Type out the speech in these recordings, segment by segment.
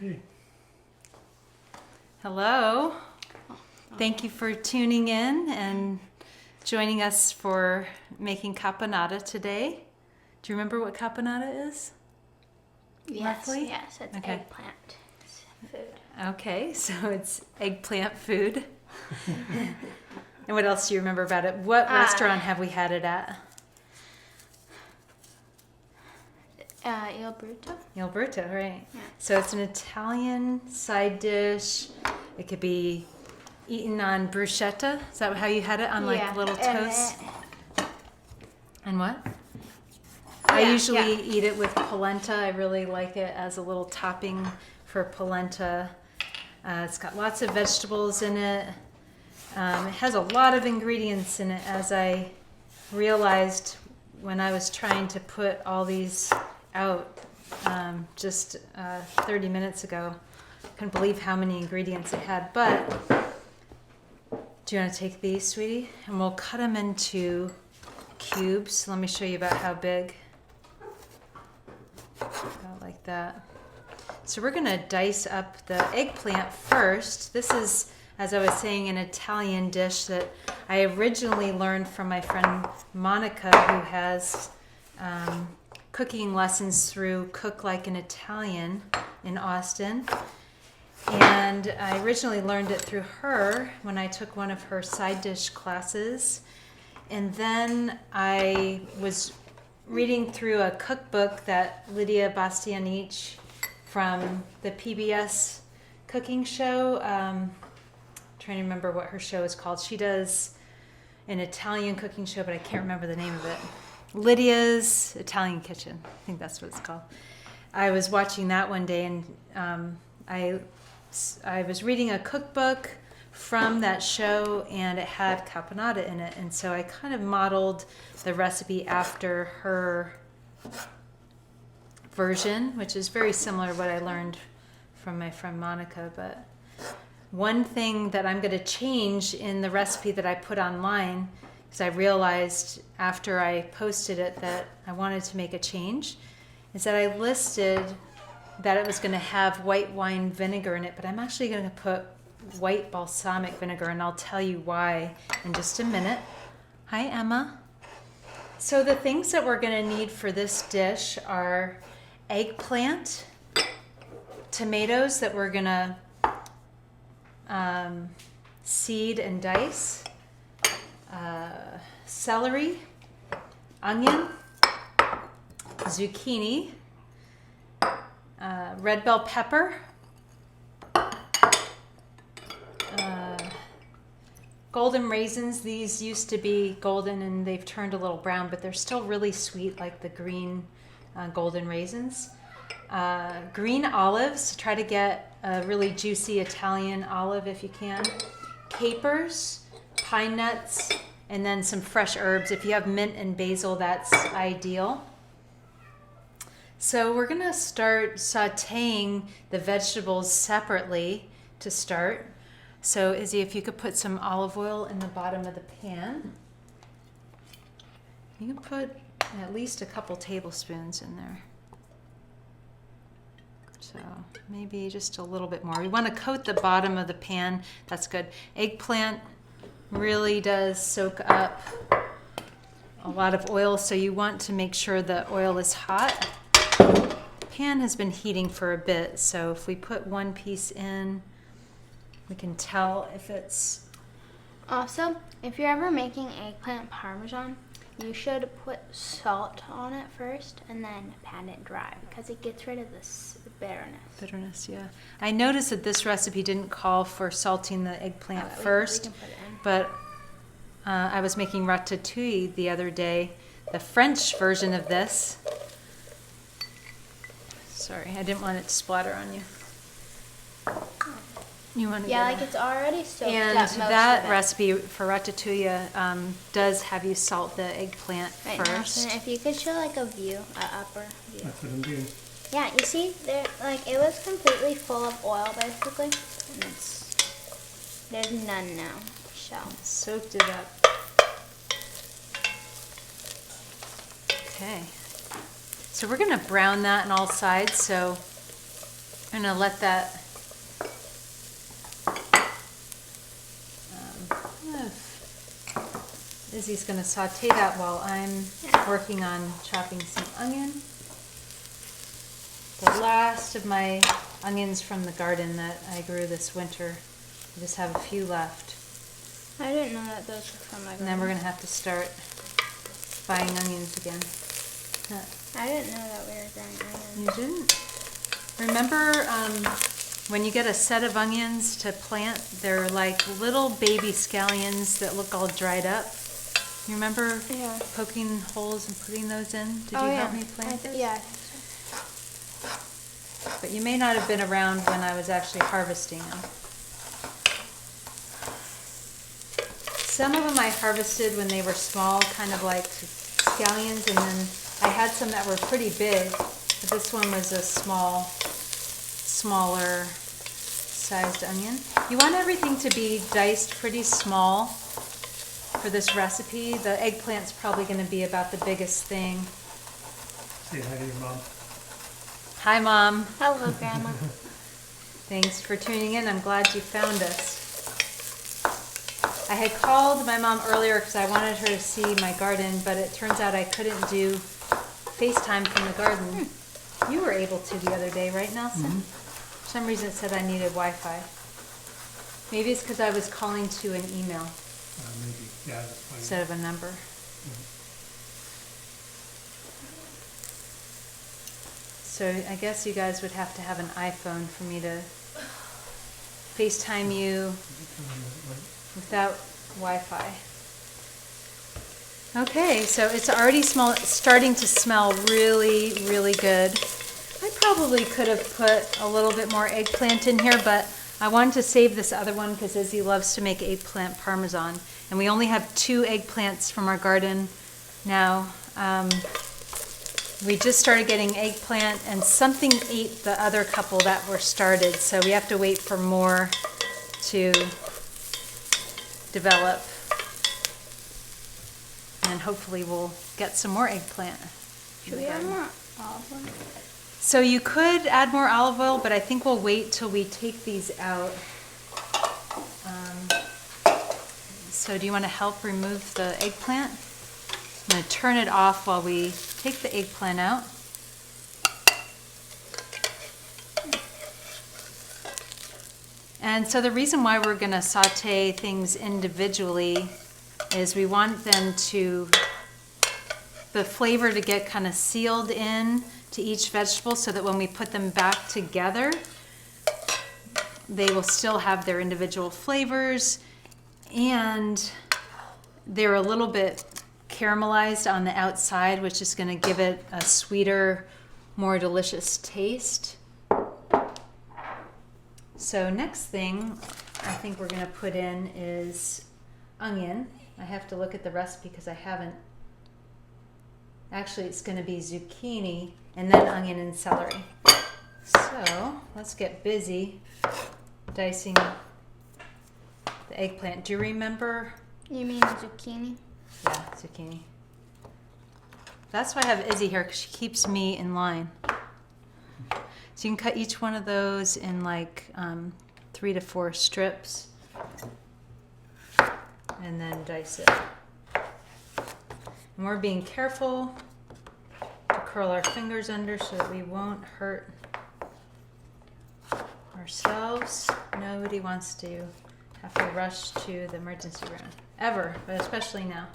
Okay. Hello. Thank you for tuning in and joining us for making caponata today. Do you remember what caponata is? Yes, Roughly? yes, it's Okay. eggplant food. Okay, so it's eggplant food. And what else do you remember about it? What restaurant have we had it at? Il Bruto. Il Berto, right. Yeah. So it's an Italian side dish. It could be eaten on bruschetta. Is that how you had it? On like Yeah, little and toast? And what? I Yeah, usually yeah. eat it with polenta. I really like it as a little topping for polenta. It's got lots of vegetables in it. It has a lot of ingredients in it, as I realized when I was trying to put all these out just 30 minutes ago. Couldn't believe how many ingredients it had. But do you want to take these, sweetie? And we'll cut them into cubes. Let me show you about how big. About like that. So we're going to dice up the eggplant first. This is, as I was saying, an Italian dish that I originally learned from my friend Monica, who has cooking lessons through Cook Like an Italian in Austin. And I originally learned it through her when I took one of her side dish classes. And then I was reading through a cookbook that Lydia Bastianich from the PBS cooking show, trying to remember what her show is called. She does an Italian cooking show, but I can't remember the name of it. Lydia's Italian Kitchen. I think that's what it's called. I was watching that one day, and I was reading a cookbook from that show, and it had caponata in it. And so I kind of modeled the recipe after her version, which is very similar to what I learned from my friend Monica. But one thing that I'm going to change in the recipe that I put online, because I realized after I posted it that I wanted to make a change, is that I listed that it was going to have white wine vinegar in it, but I'm actually going to put white balsamic vinegar, and I'll tell you why in just a minute. Hi, Emma. So the things that we're going to need for this dish are eggplant, tomatoes that we're going to seed and dice, celery, onion, zucchini, red bell pepper, golden raisins. These used to be golden and they've turned a little brown, but they're still really sweet, like the green golden raisins. Green olives. Try to get a really juicy Italian olive if you can. Capers, pine nuts, and then some fresh herbs. If you have mint and basil, that's ideal. So we're going to start sauteing the vegetables separately to start. So Izzy, if you could put some olive oil in the bottom of the pan. You can put at least a couple tablespoons in there. So maybe just a little bit more. We want to coat the bottom of the pan. That's good. Eggplant really does soak up a lot of oil, so you want to make sure the oil is hot. The pan has been heating for a bit, so if we put one piece in, we can tell if it's... Also, if you're ever making eggplant parmesan, you should put salt on it first and then pan it dry because it gets rid of this bitterness. Yeah. I noticed that this recipe didn't call for salting the eggplant first, we can put it in. but I was making ratatouille the other day, the French version of this. Sorry, I didn't want it to splatter on you. You want to Yeah, get like it? it's already soaked And up most that of it. recipe for ratatouille does have you salt the eggplant Right, first. Nelson, if you could show like a view, an upper view. That's what I'm doing. Yeah, you see, there, like it was completely full of oil basically, and there's none now. Shell. Soaked it up. Okay. So we're gonna brown that on all sides, so I'm gonna let that Izzy's gonna saute that while I'm working on chopping some onion. The last of my onions from the garden that I grew this winter. I just have a few left. I didn't know that those were from my garden. And then we're gonna have to start buying onions again. I didn't know that we were growing onions. You didn't? Remember when you get a set of onions to plant, they're like little baby scallions that look all dried up. You remember poking holes and putting those in? Did you help me plant this? Yeah. But you may not have been around when I was actually harvesting them. Some of them I harvested when they were small, kind of like scallions, and then I had some that were pretty big, but this one was a smaller sized onion. You want everything to be diced pretty small for this recipe. The eggplant's probably going to be about the biggest thing. Say hi to your mom. Hi, Mom. Hello, Grandma. Thanks for tuning in. I'm glad you found us. I had called my mom earlier because I wanted her to see my garden, but it turns out I couldn't do FaceTime from the garden. You were able to the other day, right, Nelson? Mm-hmm. For some reason it said I needed Wi-Fi. Maybe it's because I was calling to an email Maybe. Yeah, that's fine. instead of a number. So I guess you guys would have to have an iPhone for me to FaceTime you without Wi-Fi. Okay, so it's already starting to smell really, really good. I probably could have put a little bit more eggplant in here, but I wanted to save this other one because Izzy loves to make eggplant parmesan. And we only have 2 eggplants from our garden now. We just started getting eggplant, and something ate the other couple that were started, so we have to wait for more to develop. And hopefully we'll get some more eggplant. Should we add more olive oil? So you could add more olive oil, but I think we'll wait till we take these out. So do you want to help remove the eggplant? I'm going to turn it off while we take the eggplant out. And so the reason why we're going to saute things individually is we want them the flavor to get kind of sealed in to each vegetable so that when we put them back together, they will still have their individual flavors, and they're a little bit caramelized on the outside, which is going to give it a sweeter, more delicious taste. So next thing I think we're going to put in is onion. I have to look at the recipe because I haven't. Actually, it's going to be zucchini and then onion and celery. So let's get busy dicing the eggplant. Do you remember? You mean zucchini? Yeah, zucchini. That's why I have Izzy here, because she keeps me in line. So you can cut each one of those in like 3 to 4 strips and then dice it. And we're being careful to curl our fingers under so that we won't hurt ourselves. Nobody wants to have to rush to the emergency room, ever, but especially now.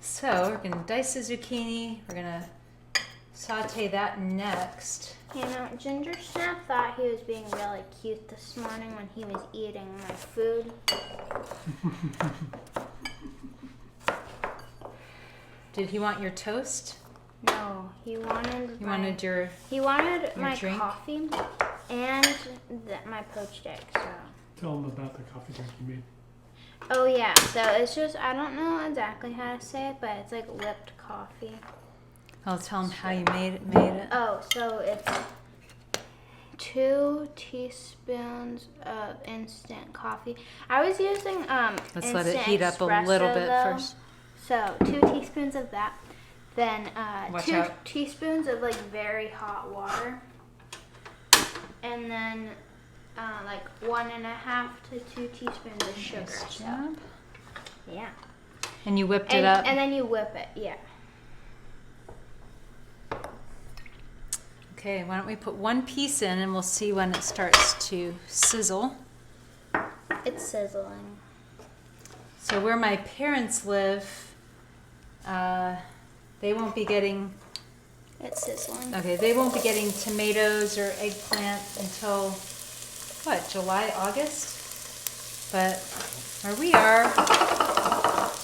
So we're gonna dice the zucchini. We're gonna saute that next. You know, Ginger Snap thought he was being really cute this morning when he was eating my food. Did he want your toast? No, he wanted You wanted your my drink? coffee and my poached egg. So. Tell them about the coffee drink you made. Oh yeah, so it's just I don't know exactly how to say it, but it's like whipped coffee. I'll tell him how you made it. Oh, so it's 2 teaspoons of instant coffee. I was using Let's let it heat up a espresso, little bit though. first. So 2 teaspoons of that. Then Watch 2 out. teaspoons of like very hot water. And then like 1.5 to 2 teaspoons of sugar. Nice So, job. yeah. And you whipped it up. And then you whip it, yeah. Okay, why don't we put one piece in and we'll see when it starts to sizzle. It's sizzling. So where my parents live, they won't be getting, It's sizzling. okay, they won't be getting tomatoes or eggplant until, what, July, August? But where we are,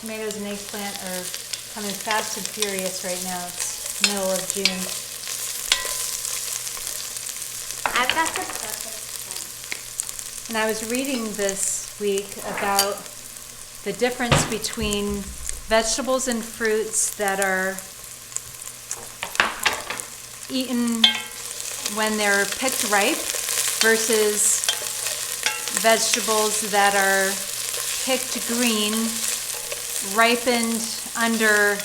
tomatoes and eggplant are coming fast and furious right now. It's middle of June. I've got the perfect And I was reading this week about the difference between vegetables and fruits that are eaten when they're picked ripe versus vegetables that are picked green, ripened under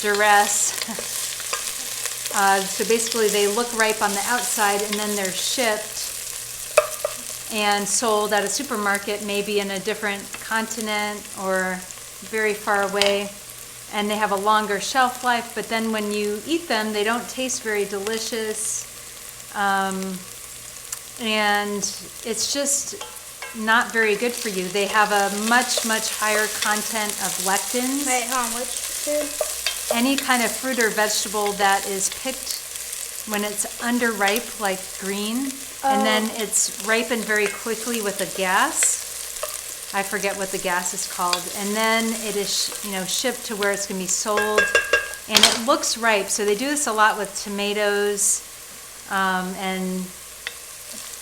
duress. So basically they look ripe on the outside and then they're shipped and sold at a supermarket, maybe in a different continent or very far away, and they have a longer shelf life, but then when you eat them, they don't taste very delicious, and it's just not very good for you. They have a much, much higher content of lectins. Wait, hold on, which food? Any kind of fruit or vegetable that is picked when it's underripe, like green, and then it's ripened very quickly with a gas. I forget what the gas is called. And then it is, shipped to where it's going to be sold, and it looks ripe. So they do this a lot with tomatoes and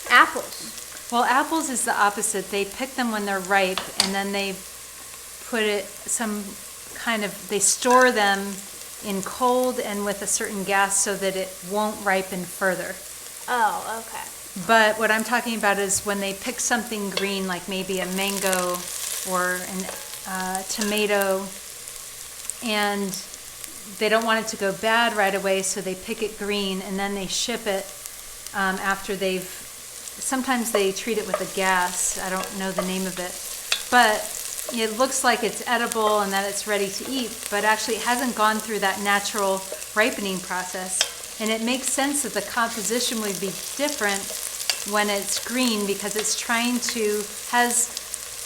Apples. well, apples is the opposite. They pick them when they're ripe, and then they put they store them in cold and with a certain gas so that it won't ripen further. Oh, okay. But what I'm talking about is when they pick something green, like maybe a mango or a tomato, and they don't want it to go bad right away, so they pick it green and then they ship it after sometimes they treat it with a gas. I don't know the name of it. But it looks like it's edible and that it's ready to eat, but actually it hasn't gone through that natural ripening process. And it makes sense that the composition would be different when it's green, because has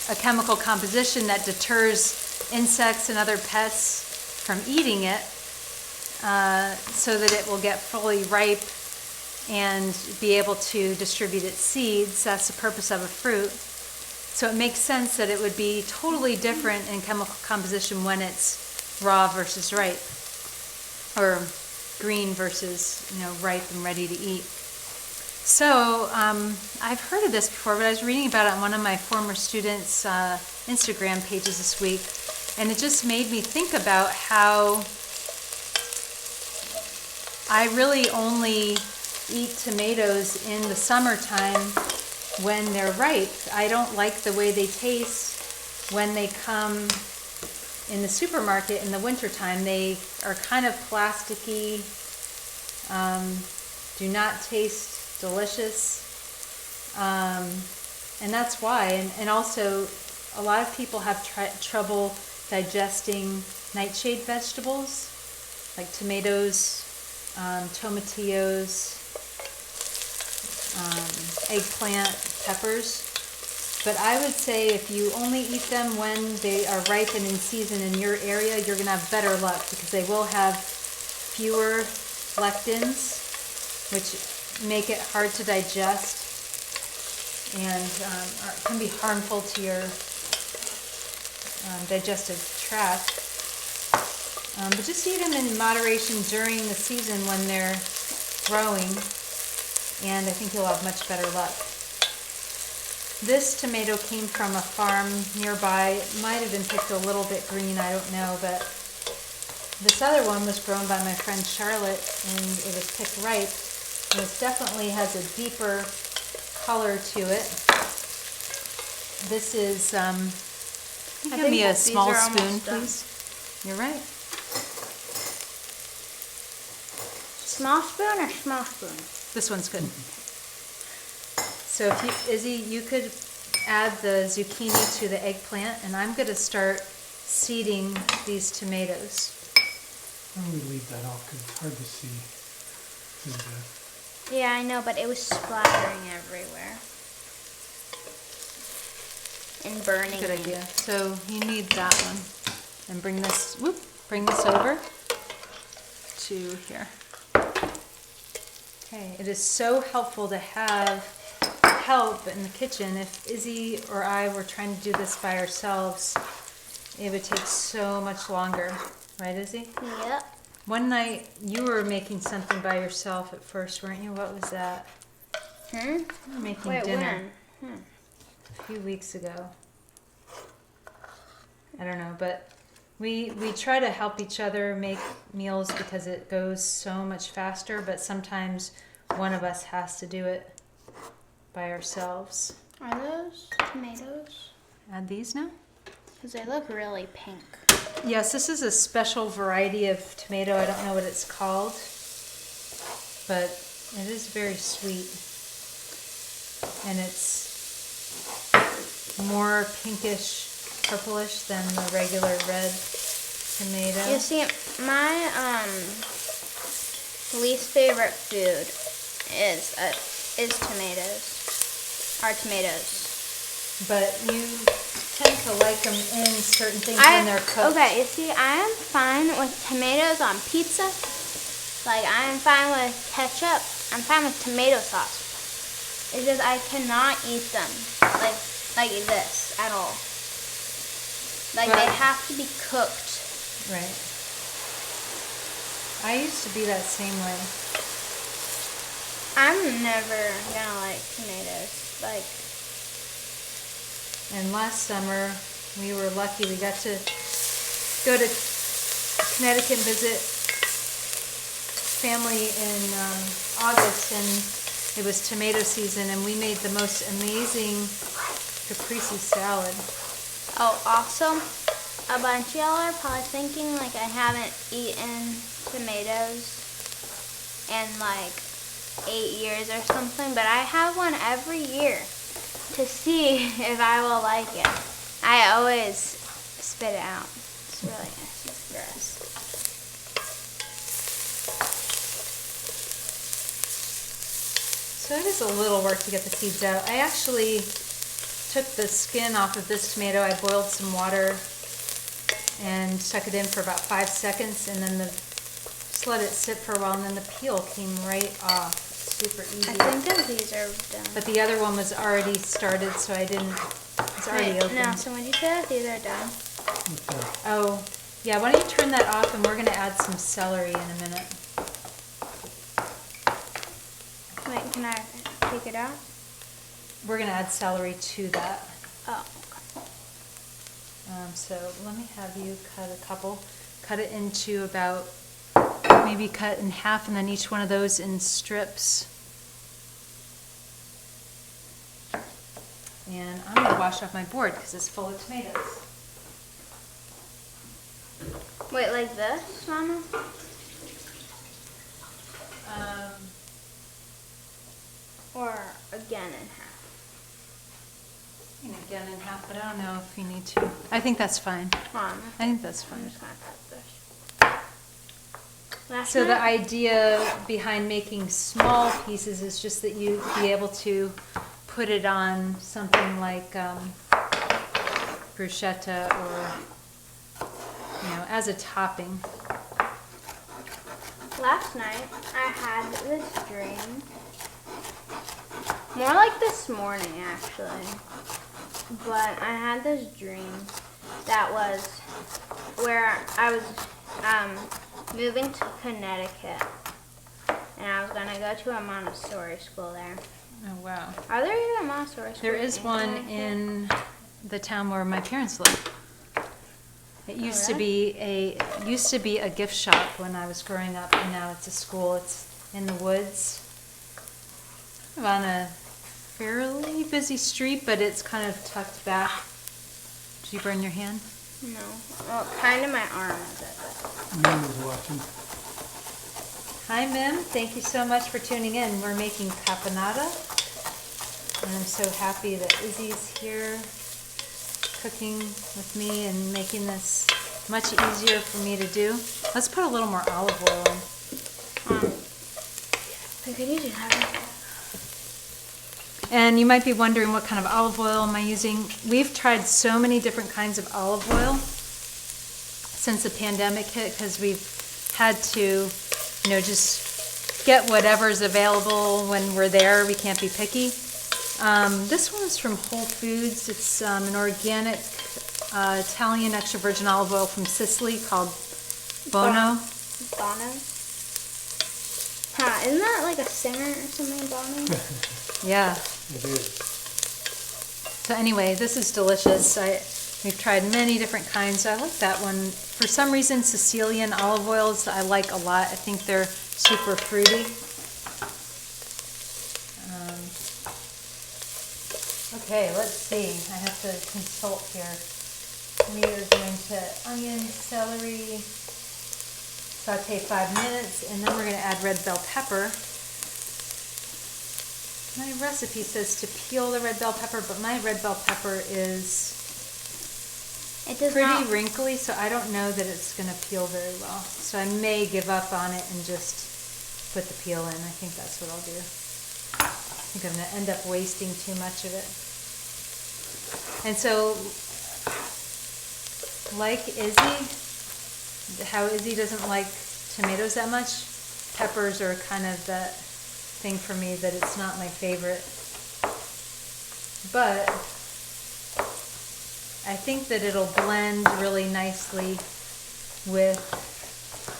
a chemical composition that deters insects and other pests from eating it, so that it will get fully ripe and be able to distribute its seeds. That's the purpose of a fruit. So it makes sense that it would be totally different in chemical composition when it's raw versus ripe, or green versus, ripe and ready to eat. So I've heard of this before, but I was reading about it on one of my former students' Instagram pages this week, and it just made me think about how I really only eat tomatoes in the summertime when they're ripe. I don't like the way they taste when they come in the supermarket in the wintertime. They are kind of plasticky, do not taste delicious, and that's why. And also, a lot of people have trouble digesting nightshade vegetables, like tomatoes, tomatillos, eggplant, peppers. But I would say if you only eat them when they are ripe and in season in your area, you're going to have better luck, because they will have fewer lectins, which make it hard to digest and can be harmful to your digestive tract. But just eat them in moderation during the season when they're growing, and I think you'll have much better luck. This tomato came from a farm nearby. It might have been picked a little bit green, I don't know, but this other one was grown by my friend Charlotte, and it was picked ripe, and it definitely has a deeper color to it. This is, can you give me a small spoon, please? You're right. Small spoon or small spoon? This one's good. So if you, Izzy, you could add the zucchini to the eggplant, and I'm gonna start seeding these tomatoes. Why don't we leave that off because it's hard to see through the. Yeah, I know, but it was splattering everywhere. And burning. Good idea. So you need that one. And bring this over to here. Okay, it is so helpful to have help in the kitchen. If Izzy or I were trying to do this by ourselves, it would take so much longer. Right, Izzy? Yep. One night you were making something by yourself at first, weren't you? What was that? You were making Wait, dinner when? a few weeks ago. I don't know, but we try to help each other make meals because it goes so much faster, but sometimes one of us has to do it by ourselves. Are those tomatoes? Add these now? Because they look really pink. Yes, this is a special variety of tomato. I don't know what it's called, but it is very sweet. And it's more pinkish, purplish than the regular red tomato. You see, my least favorite food is tomatoes. Are tomatoes. But you tend to like them in certain things when they're cooked. Okay, you see, I am fine with tomatoes on pizza. Like, I am fine with ketchup. I'm fine with tomato sauce. It's just I cannot eat them like this at all. Like, they have to be cooked. Right. I used to be that same way. I'm never gonna like tomatoes. Like, And last summer, we were lucky. We got to go to Connecticut and visit family in August, and it was tomato season, and we made the most amazing caprese salad. oh, also, a bunch of y'all are probably thinking like I haven't eaten tomatoes in like 8 years or something, but I have one every year to see if I will like it. I always spit it out. It's really nice. It's gross. So it is a little work to get the seeds out. I actually took the skin off of this tomato. I boiled some water and stuck it in for about 5 seconds, and then just let it sit for a while, and then the peel came right off. Super easy. I think that these are done. But the other one was already started, so I didn't. It's already Wait, open. no, so when you say that these are done, Oh, yeah. Why don't you turn that off, and we're gonna add some celery in a minute. wait, can I take it out? We're gonna add celery to that. Oh, So let me have you cut a couple. Cut it into about, maybe cut in half, and then each one of those in strips. And I'm gonna wash off my board because it's full of tomatoes. wait, like this, Mama? Or again in half? And again in half, but I don't know if you need to. I think that's fine. Mom, I think that's I'm fine. just gonna cut this. Last So the night, idea behind making small pieces is just that you'd be able to put it on something like bruschetta, or as a topping. last night I had this dream. More like this morning, actually. But I had this dream that was where I was moving to Connecticut, and I was gonna go to a Montessori school there. Oh wow! Are there even Montessori schools? There is one Connecticut? in the town where my parents live. It used to be a gift shop when I was growing up, and now it's a school. It's in the woods, on a fairly busy street, but it's kind of tucked back. Did you burn your hand? No. Well, kind of my arm is at this. Mom is watching. Hi, Mim. Thank you so much for tuning in. We're making caponata, and I'm so happy that Izzy's here cooking with me and making this much easier for me to do. Let's put a little more olive oil in. I could use it. And you might be wondering, what kind of olive oil am I using? We've tried so many different kinds of olive oil since the pandemic hit, because we've had to, just get whatever's available when we're there. We can't be picky. This one's from Whole Foods. It's an organic Italian extra virgin olive oil from Sicily called Bono. Bono? Huh, isn't that like a singer or something, Bono? Yeah. It is. So anyway, this is delicious. We've tried many different kinds. I like that one. For some reason, Sicilian olive oils I like a lot. I think they're super fruity. Okay, let's see. I have to consult here. We are going to onion, celery, saute 5 minutes, and then we're going to add red bell pepper. My recipe says to peel the red bell pepper, but my red bell pepper is pretty wrinkly, so I don't know that it's going to peel very well. So I may give up on it and just put the peel in. I think that's what I'll do. I think I'm going to end up wasting too much of it. And so, like Izzy, how Izzy doesn't like tomatoes that much, peppers are kind of that thing for me that it's not my favorite. But I think that it'll blend really nicely with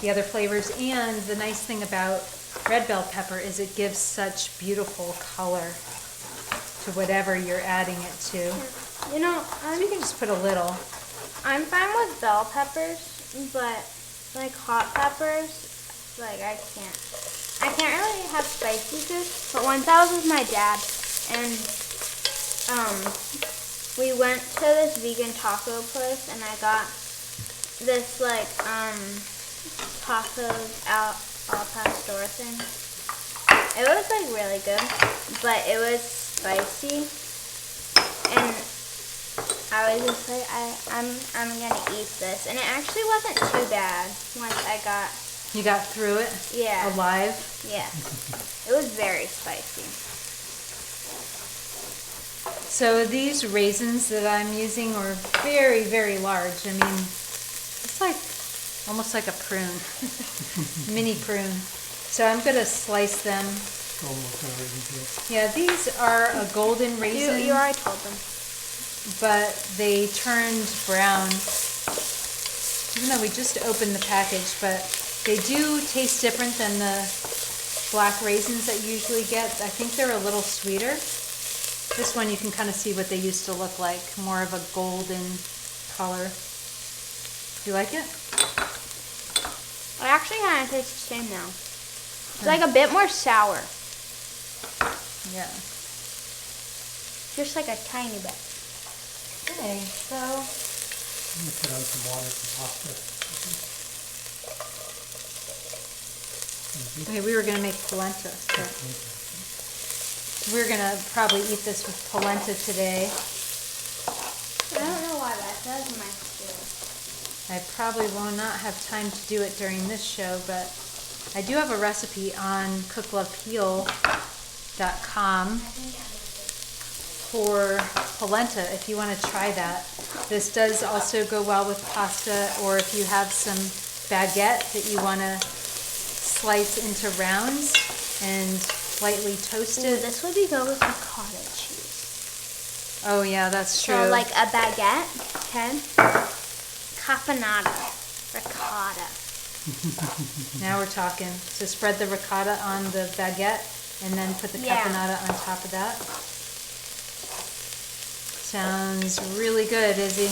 the other flavors. And the nice thing about red bell pepper is it gives such beautiful color to whatever you're adding it to. You know, So you can just put a little. I'm fine with bell peppers, but like hot peppers, like I can't really have spicy food. But once I was with my dad, and we went to this vegan taco place, and I got this like tacos al pastor thing. It was like really good, but it was spicy, and I was just like, I'm gonna eat this, and it actually wasn't too bad once I got. You got through it? Yeah. Alive? Yeah. It was very spicy. So these raisins that I'm using are very, very large. I mean, it's like almost like a prune, mini prune. So I'm gonna slice them. Almost not raisins here. Yeah, these are a golden raisin. You already told them. But they turned brown, even though we just opened the package, but they do taste different than the black raisins that you usually get. I think they're a little sweeter. This one you can kind of see what they used to look like, more of a golden color. You like it? It actually kind of tastes the same now. It's like a bit more sour. Yeah. Just like a tiny bit. Okay, so I'm going to put on some water for pasta. okay, we were gonna make polenta. So we're gonna probably eat this with polenta today. I don't know why that does my food. I probably will not have time to do it during this show, but I do have a recipe on cooklovepeel.com for polenta if you want to try that. This does also go well with pasta, or if you have some baguette that you want to slice into rounds and lightly toast Ooh, it. this would be good with ricotta cheese. Oh yeah, that's true. So like a baguette, okay? Caponata, ricotta. Now we're talking. So spread the ricotta on the baguette and then put the caponata on top of that. Sounds really good, Izzy.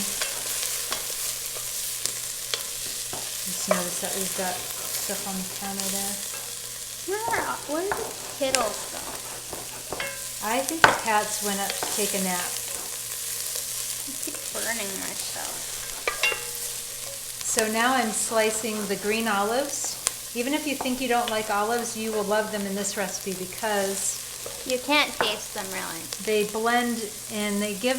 Just notice that we've got stuff on the counter there. Where did the Kittles go? I think the cats went up to take a nap. I keep burning myself. So now I'm slicing the green olives. Even if you think you don't like olives, you will love them in this recipe because You can't taste them really. they blend and they give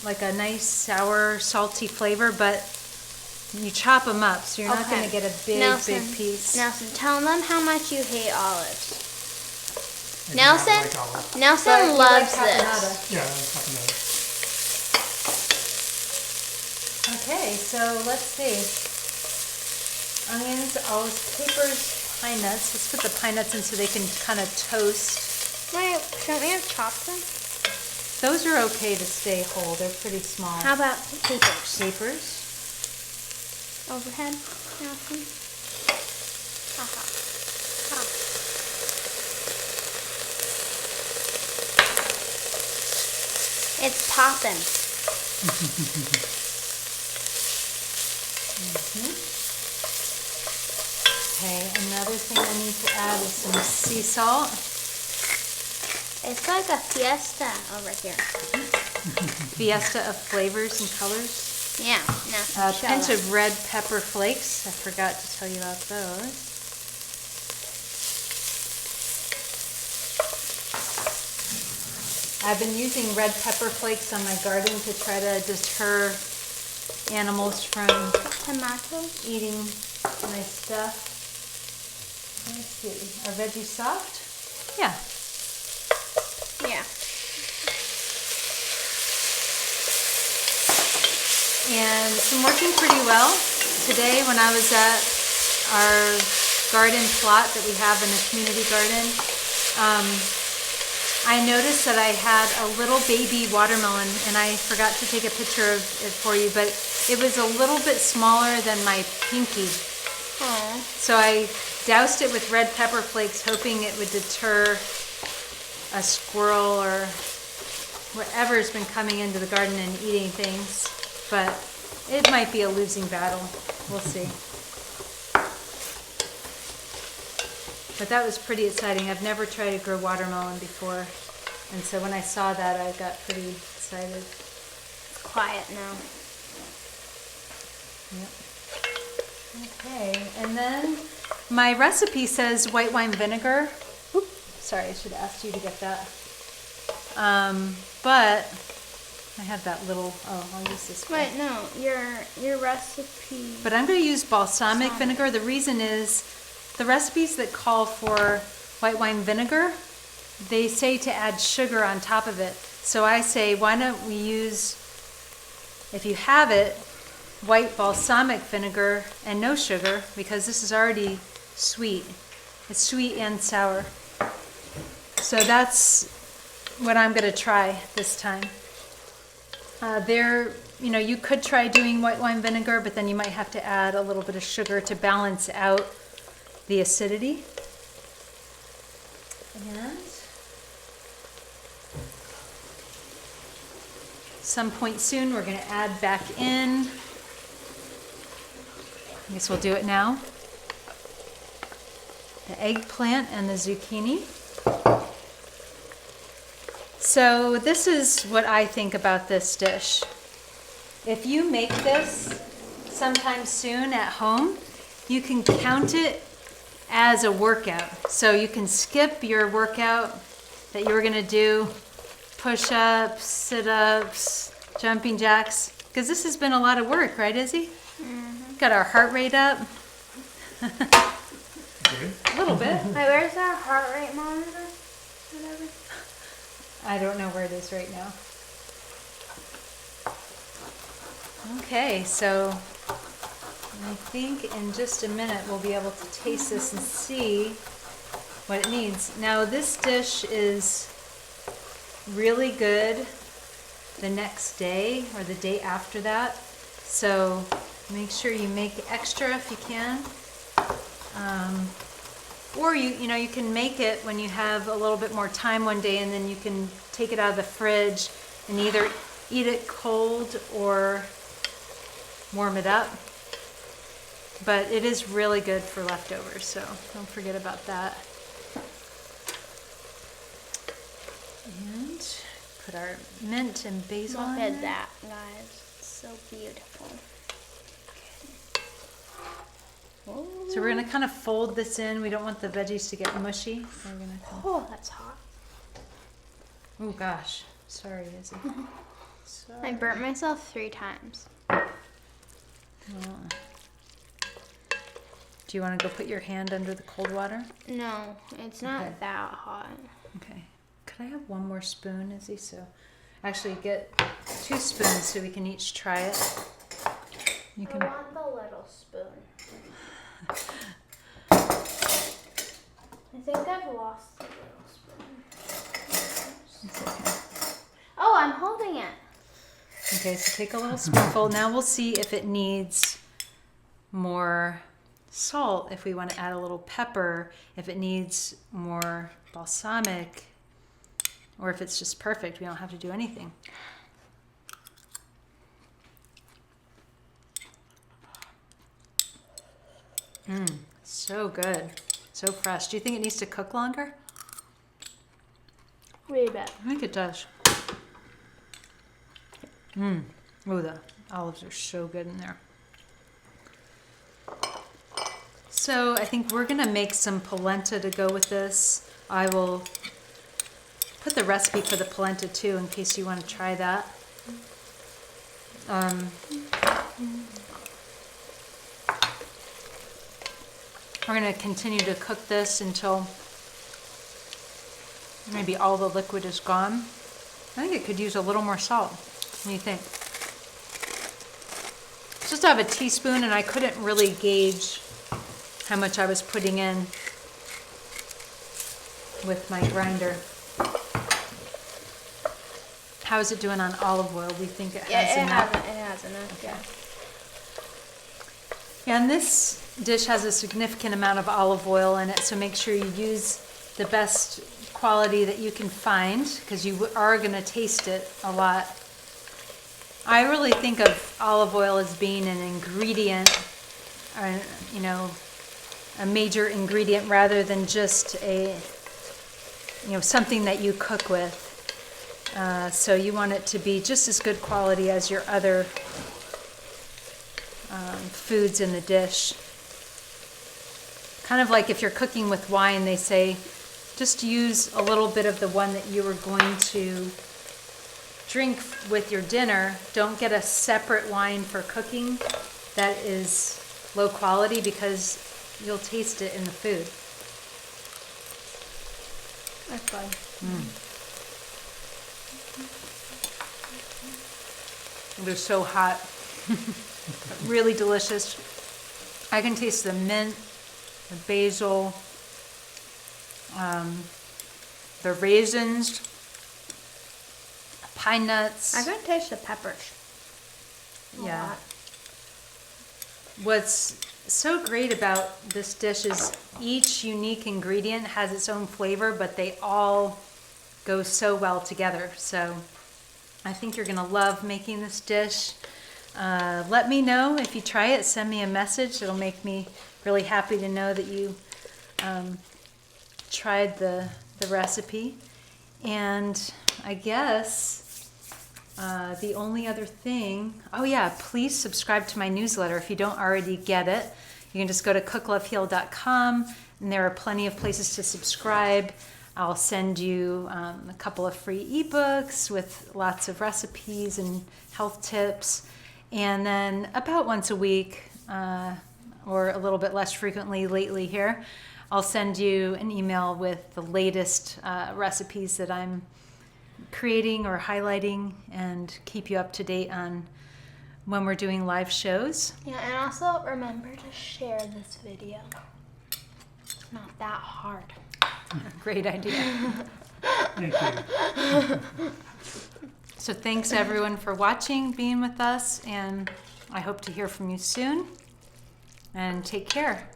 like a nice sour, salty flavor, but you chop them up, so you're not Okay. going to get a big piece. Nelson, tell them how much you hate olives. I do not Nelson, like olives. Nelson But you loves like this. caponata. Yeah, that's caponata. Okay, so let's see. Onions, olives, capers, pine nuts. Let's put the pine nuts in so they can kind of toast. Wait, shouldn't we have chopped them? Those are okay to stay whole. They're pretty small. How about capers? Capers? Overhead, Nelson. Haha. Ha. It's popping. Okay, another thing I need to add is some sea salt. It's like a fiesta over here. Fiesta of flavors and colors. Yeah, A Nelson, show pinch them. of red pepper flakes. I forgot to tell you about those. I've been using red pepper flakes on my garden to try to deter animals from Tomatoes? eating my stuff. Let's see. Are veggies soft? Yeah. Yeah. And it's been working pretty well. Today when I was at our garden plot that we have in the community garden, I noticed that I had a little baby watermelon, and I forgot to take a picture of it for you, but it was a little bit smaller than my pinky. Oh. So I doused it with red pepper flakes, hoping it would deter a squirrel or whatever's been coming into the garden and eating things. But it might be a losing battle. We'll see. But that was pretty exciting. I've never tried to grow watermelon before. And so when I saw that, I got pretty excited. It's quiet now. Yep. Okay, and then my recipe says white wine vinegar. Oop, sorry, I should have asked you to get that. But I have that little, I'll use this one. Wait, no, your recipe. But I'm going to use balsamic vinegar. The reason is the recipes that call for white wine vinegar, they say to add sugar on top of it. So I say, why don't we use, if you have it, white balsamic vinegar and no sugar, because this is already sweet. It's sweet and sour. So that's what I'm going to try this time. You could try doing white wine vinegar, but then you might have to add a little bit of sugar to balance out the acidity. And some point soon we're going to add back in, I guess we'll do it now, the eggplant and the zucchini. So this is what I think about this dish. If you make this sometime soon at home, you can count it as a workout. So you can skip your workout that you were going to do, push-ups, sit-ups, jumping jacks, because this has been a lot of work, right, Izzy? Mm-hmm. Got our heart rate up. Good. A little bit. Wait, where's our heart rate monitor? Whatever. I don't know where it is right now. Okay, so I think in just a minute we'll be able to taste this and see what it needs. Now this dish is really good the next day or the day after that, so make sure you make extra if you can. Or you can make it when you have a little bit more time one day, and then you can take it out of the fridge and either eat it cold or warm it up. But it is really good for leftovers, so don't forget about that. And put our mint and basil Look in at there. that, guys. It's so beautiful. So we're gonna kind of fold this in. We don't want the veggies to get mushy. So we're gonna Oh, that's hot. oh gosh, sorry, Izzy. Sorry. I burnt myself 3 times. Well, do you want to go put your hand under the cold water? No, it's not Okay. that hot. Okay. Could I have one more spoon, Izzy? So actually get 2 spoons so we can each try it. You can. I want the little spoon. I think I've lost the little spoon. It's okay. Oh, I'm holding it. Okay, so take a little spoonful. Now we'll see if it needs more salt, if we want to add a little pepper, if it needs more balsamic, or if it's just perfect. We don't have to do anything. So good. So fresh. Do you think it needs to cook longer? Wait a bit. I think it does. Oh, the olives are so good in there. So I think we're gonna make some polenta to go with this. I will put the recipe for the polenta too in case you want to try that. We're gonna continue to cook this until maybe all the liquid is gone. I think it could use a little more salt. What do you think? Just have a teaspoon, and I couldn't really gauge how much I was putting in with my grinder. How is it doing on olive oil? Do you think it has enough? It has enough, yeah. Yeah, and this dish has a significant amount of olive oil in it, so make sure you use the best quality that you can find, because you are going to taste it a lot. I really think of olive oil as being an ingredient, you know, a major ingredient rather than just a, you know, something that you cook with. So you want it to be just as good quality as your other foods in the dish. Kind of like if you're cooking with wine, they say just use a little bit of the one that you were going to drink with your dinner. Don't get a separate wine for cooking that is low quality, because you'll taste it in the food. That's fine. They're so hot. Really delicious. I can taste the mint, the basil, the raisins, pine nuts. I can taste the peppers. Yeah. What's so great about this dish is each unique ingredient has its own flavor, but they all go so well together. So I think you're gonna love making this dish. Let me know if you try it. Send me a message. It'll make me really happy to know that you tried the recipe. And I guess the only other thing, oh yeah, please subscribe to my newsletter if you don't already get it. You can just go to cookloveheal.com, and there are plenty of places to subscribe. I'll send you a couple of free ebooks with lots of recipes and health tips. And then about once a week, or a little bit less frequently lately here, I'll send you an email with the latest recipes that I'm creating or highlighting, and keep you up to date on when we're doing live shows. Yeah, and also remember to share this video. It's not that hard. Great idea. Thank you. So thanks everyone for watching, being with us, and I hope to hear from you soon. And take care.